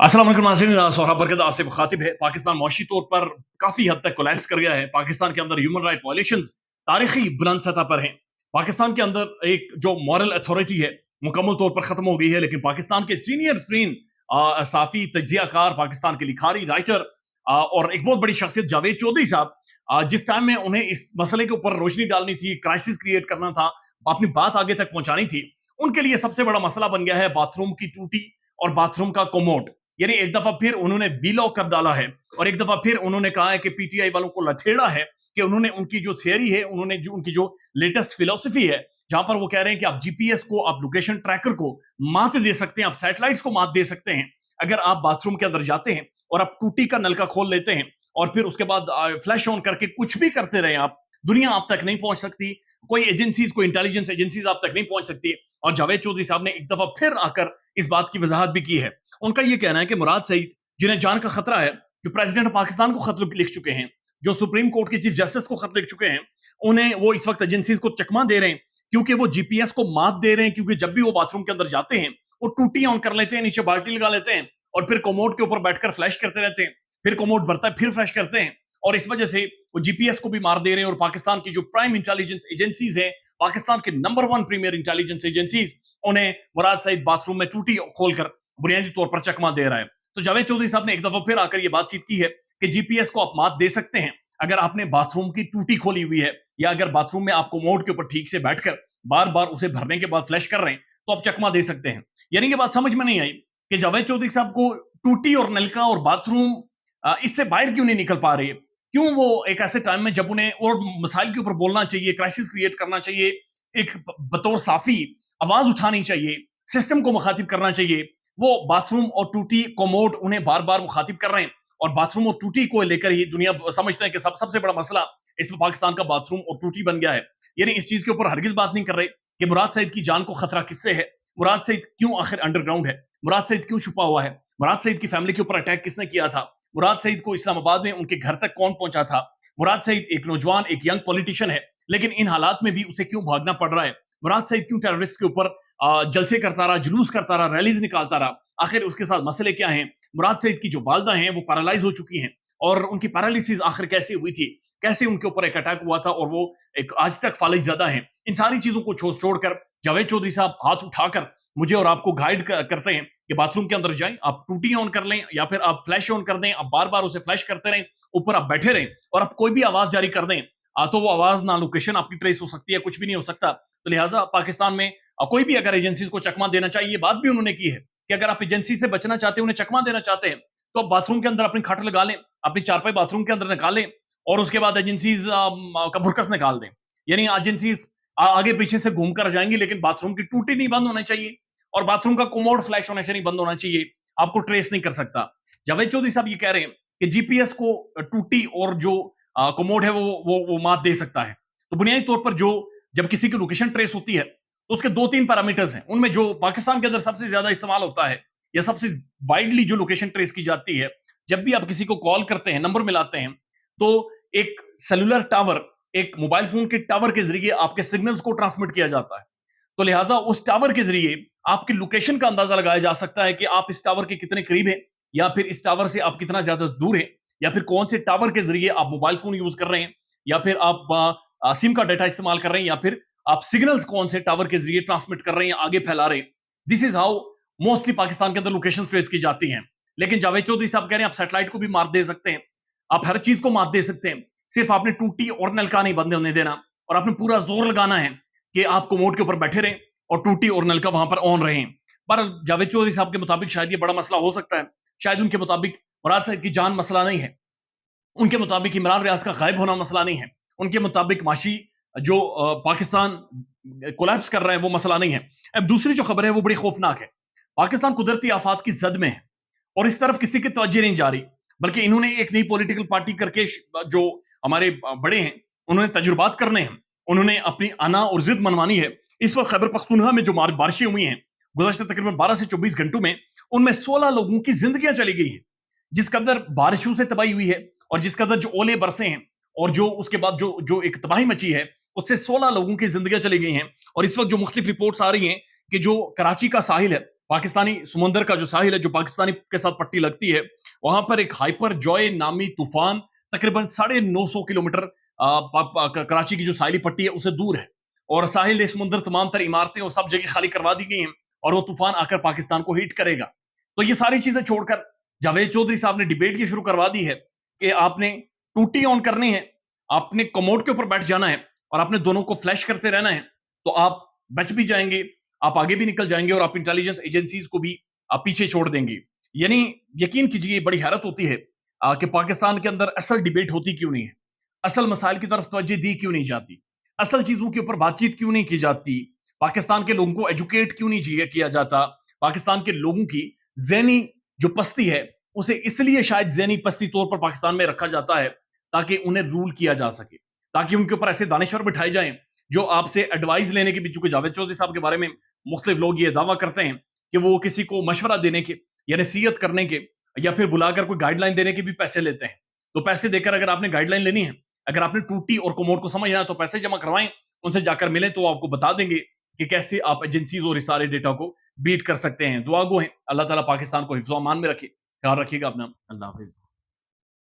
अस्सलाम वालेकुम नाज़रीन, सोहराब बरकत आपसे मुखातिब है। पाकिस्तान मुआशी तौर पर काफ़ी हद तक कोलैप्स कर गया है। पाकिस्तान के अंदर ह्यूमन राइट वायलेशंस तारीखी बुलंद सतह पर हैं। पाकिस्तान के अंदर एक जो मॉरल अथॉरिटी है मुकम्मल तौर पर ख़त्म हो गई है। लेकिन पाकिस्तान के सीनियर तरीन साफ़ी, तज्ज़ियाकार, पाकिस्तान के लिखारी, राइटर और एक बहुत बड़ी शख्सियत जावेद चौधरी साहब, जिस टाइम में उन्हें इस मसले के ऊपर रोशनी डालनी थी, क्राइसिस क्रिएट करना था, अपनी बात आगे तक पहुंचानी थी, उनके लिए सबसे बड़ा मसला बन गया है बाथरूम की टूटी और बाथरूम का कोमोड। यानी एक दफा फिर उन्होंने वीलॉग कर डाला है और एक दफा फिर उन्होंने कहा है कि पीटीआई वालों को लथेड़ा है कि उन्होंने उनकी जो थियरी है, उन्होंने जो उनकी जो लेटेस्ट फिलोसफी है, जहां पर वो कह रहे हैं कि आप जीपीएस को, आप लोकेशन ट्रैकर को मात दे सकते हैं, आप सैटेलाइट्स को मात दे सकते हैं अगर आप बाथरूम के अंदर जाते हैं और आप टूटी का नलका खोल लेते हैं और फिर उसके बाद फ्लैश ऑन करके कुछ भी करते रहे आप, दुनिया आप तक नहीं पहुंच सकती, कोई एजेंसीज, कोई इंटेलिजेंस एजेंसीज आप तक नहीं पहुंच सकती। और जावेद चौधरी साहब ने एक दफा फिर आकर इस बात की वजाहत भी की है। उनका यह कहना है कि मुराद सईद, जिन्हें जान का खतरा है, जो प्रेसिडेंट ऑफ पाकिस्तान को खत लिख चुके हैं, जो सुप्रीम कोर्ट के चीफ जस्टिस को खत लिख चुके हैं, उन्हें वो इस वक्त एजेंसीज को चकमा दे रहे हैं क्योंकि वो जीपीएस को मात दे रहे हैं। क्योंकि जब भी वो बाथरूम के अंदर जाते हैं, वो टूटी ऑन कर लेते हैं, नीचे बाल्टी लगा लेते हैं और फिर कोमोड के ऊपर बैठकर फ्लैश करते रहते हैं, फिर कोमोड भरता है, फिर फ्लैश करते हैं और इस वजह से वो जीपीएस को भी मार दे रहे हैं। और पाकिस्तान की जो प्राइम इंटेलिजेंस एजेंसीज हैं, पाकिस्तान के नंबर 1 प्रीमियर इंटेलिजेंस एजेंसीज, उन्हें मुराद सईद बाथरूम में टूटी खोलकर बुनियादी तौर पर चकमा दे रहा है। तो जावेद चौधरी साहब ने एक दफा फिर आकर ये बातचीत की है कि जीपीएस को आप मात दे सकते हैं अगर आपने बाथरूम की टूटी खोली हुई है, या अगर बाथरूम में आप कोमोड के ऊपर ठीक से बैठकर बार बार उसे भरने के बाद फ्लैश कर रहे हैं तो आप चकमा दे सकते हैं। यानी कि बात समझ में नहीं आई कि जावेद चौधरी साहब को टूटी और नलका और बाथरूम इससे बाहर क्यों नहीं निकल पा रही है। क्यों वो एक ऐसे टाइम में जब उन्हें और मसाइल के ऊपर बोलना चाहिए, क्राइसिस क्रिएट करना चाहिए, एक बतौर साफी आवाज उठानी चाहिए, सिस्टम को मुखातिब करना चाहिए, वो बाथरूम और टूटी कोमोड उन्हें बार बार मुखातिब कर रहे हैं। और बाथरूम और टूटी को लेकर ही दुनिया समझते हैं कि सबसे बड़ा मसला इस पाकिस्तान का बाथरूम और टूटी बन गया है। यानी इस चीज के ऊपर हरगिज बात नहीं कर रहे कि मुराद सईद की जान को खतरा किससे है, मुराद सईद क्यों आखिर अंडरग्राउंड है, मुराद सईद क्यों छुपा हुआ है, मुराद सईद की फैमिली के ऊपर अटैक किसने किया था, मुराद सईद को इस्लामाबाद में उनके घर तक कौन पहुंचा था। मुराद सईद एक नौजवान, एक यंग पॉलिटिशियन है, लेकिन इन हालात में भी उसे क्यों भागना पड़ रहा है। मुराद सईद क्यों टेररिस्ट के ऊपर जलसे करता रहा, जुलूस करता रहा, रैलीज निकालता रहा, आखिर उसके साथ मसले क्या हैं। मुराद सईद की जो वालदा हैं वो पैरालाइज हो चुकी हैं और उनकी पैरालिसिस आखिर कैसे हुई थी, कैसे उनके ऊपर एक अटैक हुआ था और वो एक आज तक फालिज ज़्यादा हैं। इन सारी चीजों को छोड़कर जावेद चौधरी साहब हाथ उठाकर मुझे और आपको गाइड करते हैं कि बाथरूम के अंदर जाएं, आप टूटी ऑन कर लें या फिर आप फ्लैश ऑन कर दें, आप बार बार उसे फ्लैश करते रहें, ऊपर आप बैठे रहें और आप कोई भी आवाज जारी कर दें तो वो आवाज ना लोकेशन आपकी ट्रेस हो सकती है, कुछ भी नहीं हो सकता। तो लिहाजा पाकिस्तान में कोई भी अगर एजेंसीज को चकमा देना चाहिए, ये बात भी उन्होंने की है कि अगर आप एजेंसी से बचना चाहते हैं, उन्हें चकमा देना चाहते हैं, तो आप बाथरूम के अंदर अपनी खट लगा लें, अपनी चारपाई बाथरूम के अंदर निकालें और उसके बाद एजेंसीज का भुरकस निकाल दें। यानी एजेंसीज आगे पीछे से घूम कर जाएंगी, लेकिन बाथरूम की टूटी नहीं बंद होनी चाहिए और बाथरूम का कोमोड फ्लैश होने से नहीं बंद होना चाहिए, आपको ट्रेस नहीं कर सकता। जावेद चौधरी साहब ये कह रहे हैं कि जीपीएस को टूटी और जो कोमोड है वो मात दे सकता है। तो बुनियादी तौर पर जो जब किसी की लोकेशन ट्रेस होती है तो उसके 2-3 पैरामीटर्स हैं, उनमें जो पाकिस्तान के अंदर सबसे ज्यादा इस्तेमाल होता है या सबसे वाइडली जो लोकेशन ट्रेस की जाती है, जब भी आप किसी को कॉल करते हैं, नंबर मिलाते हैं, तो एक सेलुलर टावर, एक मोबाइल फोन के टावर के जरिए आपके सिग्नल्स को ट्रांसमिट किया जाता है। तो लिहाजा उस टावर के जरिए आपकी लोकेशन का अंदाजा लगाया जा सकता है कि आप इस टावर के कितने करीब हैं, या फिर इस टावर से आप कितना ज्यादा दूर हैं, या फिर कौन से टावर के जरिए आप मोबाइल फोन यूज कर रहे हैं, या फिर आप सिम का डाटा इस्तेमाल कर रहे हैं, या फिर आप सिग्नल्स कौन से टावर के जरिए ट्रांसमिट कर रहे हैं, आगे फैला रहे हैं। This is how mostly Pakistan के अंदर लोकेशन ट्रेस की जाती हैं। लेकिन जावेद चौधरी साहब कह रहे हैं आप सैटेलाइट को भी मार दे सकते हैं, आप हर चीज को मार दे सकते हैं, सिर्फ आपने टूटी और नलका नहीं बंद होने देना और आपने पूरा जोर लगाना है कि आप कोमोड के ऊपर बैठे रहें और टूटी और नलका वहां पर ऑन रहे। पर जावेद चौधरी साहब के मुताबिक शायद ये बड़ा मसला हो सकता है, शायद उनके मुताबिक मुराद साहब की जान मसला नहीं है, उनके मुताबिक इमरान रियाज का गायब होना मसला नहीं है, उनके मुताबिक माशी जो पाकिस्तान कोलैप्स कर रहा है वो मसला नहीं है। अब दूसरी जो खबर है वो बड़ी खौफनाक है। पाकिस्तान कुदरती आफात की जद में है और इस तरफ किसी की तवज्जो नहीं जा रही, बल्कि इन्होंने एक नई पॉलिटिकल पार्टी करके जो हमारे बड़े हैं उन्होंने तजुर्बात करने हैं, उन्होंने अपनी अना और जिद मनवानी है। इस वक्त खैबर पख्तूनख्वा में जो बारिशें हुई हैं गुज़श्ता तकरीबन 12 से 24 घंटों में, उनमें 16 लोगों की जिंदगियां चली गई हैं। जिस कदर बारिशों से तबाही हुई है और जिस कदर जो ओले बरसे हैं और जो उसके बाद जो जो एक तबाही मची है, उससे 16 लोगों की जिंदगियां चली गई हैं। और इस वक्त जो मुख्तलिफ रिपोर्ट्स आ रही हैं कि जो कराची का साहिल है, पाकिस्तानी समुंदर का जो साहिल है, जो पाकिस्तानी के साथ पट्टी लगती है, वहां पर एक हाइपर जॉय नामी तूफान तकरीबन 950 किलोमीटर कराची की जो साहिली पट्टी है उसे दूर है, और साहिल समुंदर तमाम तर इमारतें और सब जगह खाली करवा दी गई हैं, और वो तूफान आकर पाकिस्तान को हिट करेगा। तो ये सारी चीजें छोड़कर जावेद चौधरी साहब ने डिबेट ये शुरू करवा दी है कि आपने टूटी ऑन करनी है, आपने कमोड के ऊपर बैठ जाना है और आपने दोनों को फ्लैश करते रहना है, तो आप बच भी जाएंगे, आप आगे भी निकल जाएंगे, और आप इंटेलिजेंस एजेंसीज को भी आप पीछे छोड़ देंगे। यानी यकीन कीजिए, बड़ी हैरत होती है कि पाकिस्तान के अंदर असल डिबेट होती क्यों नहीं है, असल मसाइल की तरफ तवज्जो दी क्यों नहीं जाती, असल चीजों के ऊपर बातचीत क्यों नहीं की जाती, पाकिस्तान के लोगों को एजुकेट क्यों नहीं किया जाता, पाकिस्तान के लोगों की ज़हनी जो पस्ती है उसे इसलिए शायद ज़हनी पस्ती तौर पर पाकिस्तान में रखा जाता है ताकि उन्हें रूल किया जा सके, ताकि उनके ऊपर ऐसे दानिशवर बिठाए जाएं जो आपसे एडवाइस लेने के भी, चूंकि जावेद चौधरी साहब के बारे में मुख्तलिफ लोग ये दावा करते हैं कि वो किसी को मशवरा देने के या नसीहत करने के या फिर बुलाकर कोई गाइडलाइन देने के भी पैसे लेते हैं। तो पैसे देकर अगर आपने गाइडलाइन लेनी है, अगर आपने टूटी और कोमोड को समझना है, तो पैसे जमा करवाएं, उनसे जाकर मिलें, तो आपको बता देंगे कि कैसे आप एजेंसीज और इस सारे डेटा को बीट कर सकते हैं। दुआ गो हैं, अल्लाह ताला पाकिस्तान को हिफ्ज़-ओ-अमान में रखे। ख्याल रखिएगा अपना। अल्लाह हाफिज़।